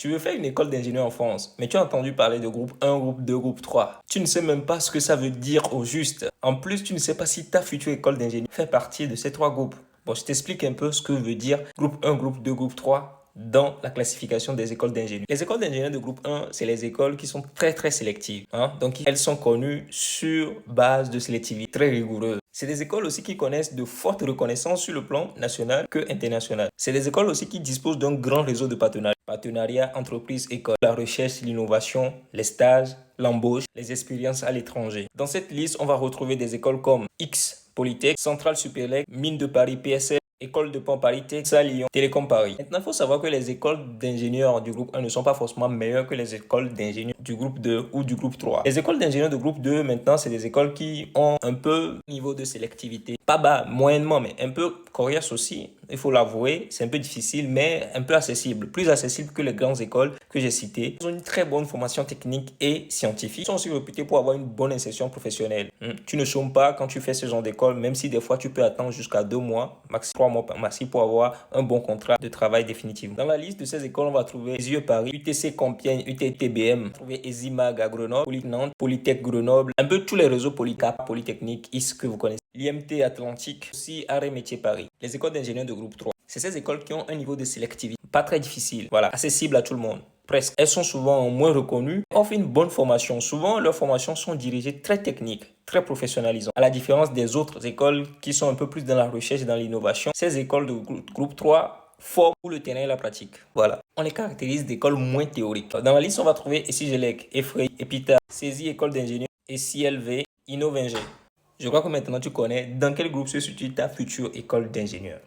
Tu veux faire une école d'ingénieur en France, mais tu as entendu parler de groupe 1, groupe 2, groupe 3. Tu ne sais même pas ce que ça veut dire au juste. En plus, tu ne sais pas si ta future école d'ingénieur fait partie de ces trois groupes. Bon, je t'explique un peu ce que veut dire groupe 1, groupe 2, groupe 3 dans la classification des écoles d'ingénieurs. Les écoles d'ingénieurs de groupe 1, c'est les écoles qui sont très sélectives. Donc, elles sont connues sur base de sélectivité très rigoureuse. C'est des écoles aussi qui connaissent de fortes reconnaissances sur le plan national que international. C'est des écoles aussi qui disposent d'un grand réseau de partenariats. Partenariats, entreprises, écoles, la recherche, l'innovation, les stages, l'embauche, les expériences à l'étranger. Dans cette liste, on va retrouver des écoles comme X, Polytech, Centrale Supélec, Mines de Paris, PSL, École de Pont Paris, TEXA Lyon, Télécom Paris. Maintenant, il faut savoir que les écoles d'ingénieurs du groupe 1 ne sont pas forcément meilleures que les écoles d'ingénieurs du groupe 2 ou du groupe 3. Les écoles d'ingénieurs de groupe 2, maintenant, c'est des écoles qui ont un peu niveau de sélectivité. Pas bas, moyennement, mais un peu coriace aussi. Il faut l'avouer, c'est un peu difficile, mais un peu accessible. Plus accessible que les grandes écoles que j'ai citées. Ils ont une très bonne formation technique et scientifique. Ils sont aussi réputés pour avoir une bonne insertion professionnelle. Tu ne chômes pas quand tu fais ce genre d'école, même si des fois tu peux attendre jusqu'à 2 mois, maximum 3 mois maxi pour avoir un bon contrat de travail définitif. Dans la liste de ces écoles, on va trouver les Paris, UTC Compiègne, UTTBM, on va trouver ESIMAG à Grenoble, Polytech Nantes, Polytech Grenoble, un peu tous les réseaux Polytechnique, IS que vous connaissez. L'IMT Atlantique, aussi Arrêt Métier Paris. Les écoles d'ingénieurs de groupe 3. C'est ces écoles qui ont un niveau de sélectivité pas très difficile, voilà, accessible à tout le monde. Presque. Elles sont souvent moins reconnues, offrent une bonne formation. Souvent, leurs formations sont dirigées très techniques, très professionnalisantes. À la différence des autres écoles qui sont un peu plus dans la recherche et dans l'innovation, ces écoles de groupe 3 forment pour le terrain et la pratique. Voilà. On les caractérise d'écoles moins théoriques. Dans la liste, on va trouver ESIGELEC, EFREI, EPITA, CESI École d'ingénieur, ECLV, Innovingé. Je crois que maintenant tu connais dans quel groupe se situe ta future école d'ingénieur.